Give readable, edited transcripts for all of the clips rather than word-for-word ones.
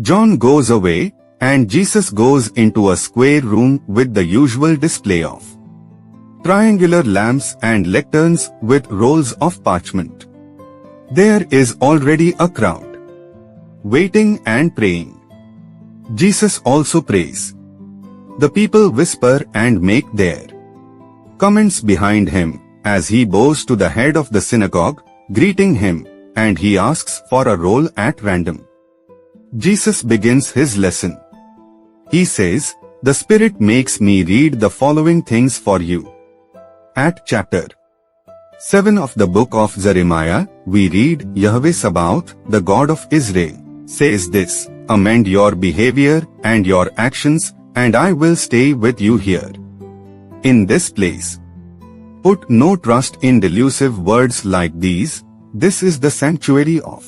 John goes away, and Jesus goes into a square room with the usual display of triangular lamps and lecterns with rolls of parchment. There is already a crowd, waiting and praying. Jesus also prays. The people whisper and make their comments behind him as he bows to the head of the synagogue, greeting him, and he asks for a roll at random. Jesus begins his lesson. He says, "The Spirit makes me read the following things for you." At chapter 7 of the book of Jeremiah, we read, "Yahweh Sabaoth, the God of Israel, says this, amend your behavior and your actions, and I will stay with you here. In this place. Put no trust in delusive words like these. This is the sanctuary of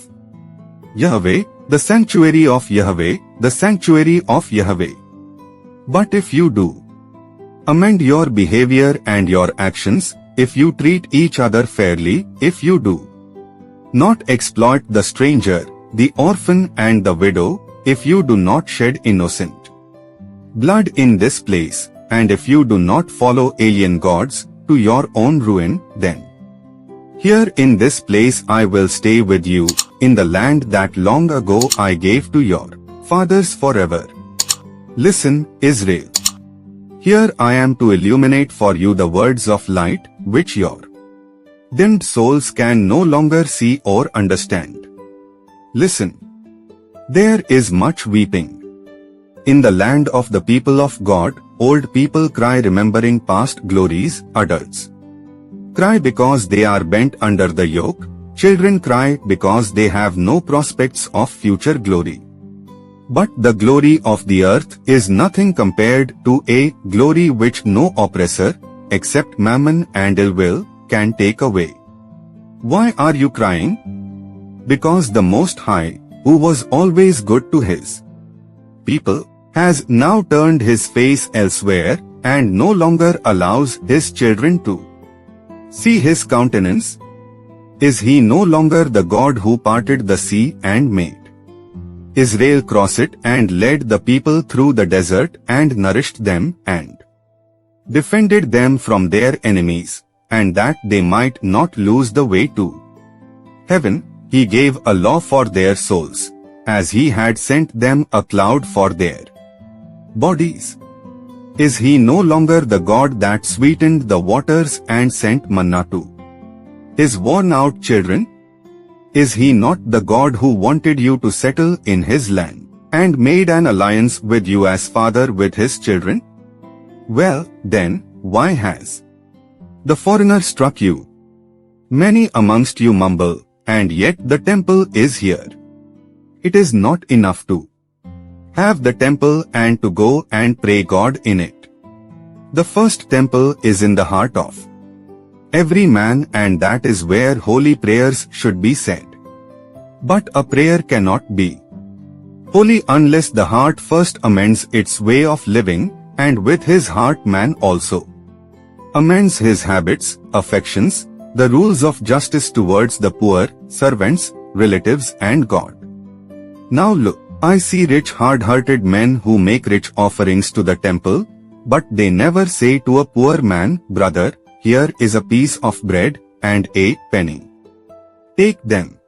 Yahweh, the sanctuary of Yahweh, the sanctuary of Yahweh. But if you do amend your behavior and your actions, if you treat each other fairly, if you do not exploit the stranger, the orphan and the widow, if you do not shed innocent blood in this place, and if you do not follow alien gods to your own ruin, then here in this place I will stay with you, in the land that long ago I gave to your fathers forever. Listen, Israel. Here I am to illuminate for you the words of light, which your dimmed souls can no longer see or understand. Listen. There is much weeping. In the land of the people of God, old people cry remembering past glories, adults cry because they are bent under the yoke, children cry because they have no prospects of future glory. But the glory of the earth is nothing compared to a glory which no oppressor, except mammon and ill will, can take away. Why are you crying? Because the Most High, who was always good to his people, has now turned his face elsewhere, and no longer allows his children to see his countenance. Is he no longer the God who parted the sea and made Israel cross it and led the people through the desert and nourished them and defended them from their enemies, and that they might not lose the way to heaven? He gave a law for their souls, as he had sent them a cloud for their bodies. Is he no longer the God that sweetened the waters and sent manna to his worn-out children? Is he not the God who wanted you to settle in his land, and made an alliance with you as father with his children? Well, then, why has the foreigner struck you? Many amongst you mumble, and yet the temple is here. It is not enough to have the temple and to go and pray God in it. The first temple is in the heart of every man, and that is where holy prayers should be said. But a prayer cannot be holy unless the heart first amends its way of living, and with his heart man also amends his habits, affections, the rules of justice towards the poor, servants, relatives and God. Now look, I see rich hard-hearted men who make rich offerings to the temple, but they never say to a poor man, brother, here is a piece of bread and a penny. Take them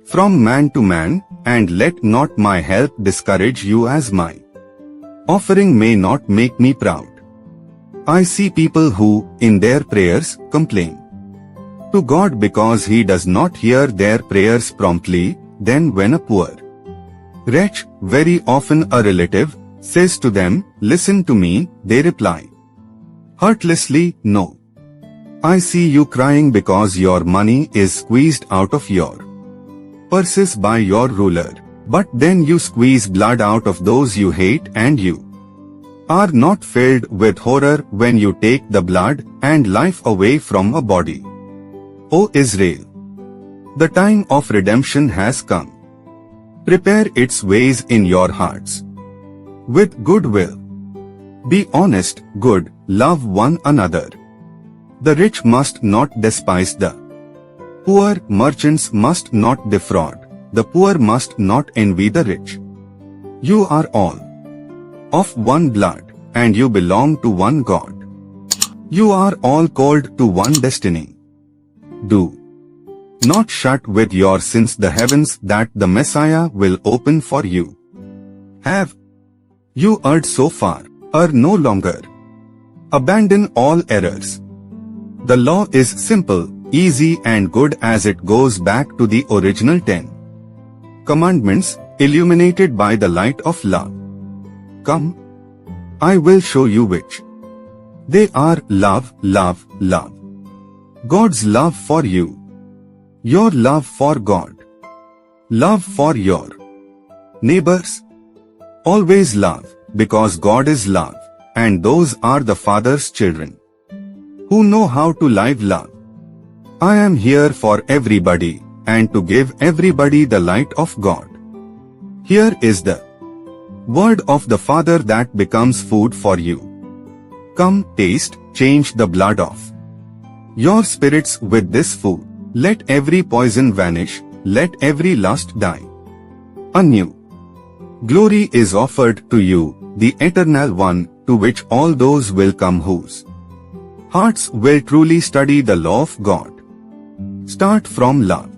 from man to man, and let not my help discourage you, as my offering may not make me proud. I see people who, in their prayers, complain to God because he does not hear their prayers promptly. Then when a poor wretch, very often a relative, says to them, listen to me, they reply heartlessly, no. I see you crying because your money is squeezed out of your purses by your ruler, but then you squeeze blood out of those you hate, and you are not filled with horror when you take the blood and life away from a body. O Israel, the time of redemption has come. Prepare its ways in your hearts with goodwill. Be honest, good, love one another. The rich must not despise the poor, merchants must not defraud, the poor must not envy the rich. You are all of one blood, and you belong to one God. You are all called to one destiny. Do not shut with your sins the heavens that the Messiah will open for you. Have you erred so far? Err no longer. Abandon all errors. The law is simple, easy and good as it goes back to the original 10 commandments, illuminated by the light of love. Come, I will show you which. They are love, love, love. God's love for you. Your love for God. Love for your neighbors. Always love, because God is love, and those are the Father's children who know how to live love. I am here for everybody, and to give everybody the light of God. Here is the word of the Father that becomes food for you. Come, taste, change the blood of your spirits with this food. Let every poison vanish, let every lust die. Anew glory is offered to you, the Eternal One, to which all those will come whose hearts will truly study the law of God. Start from love.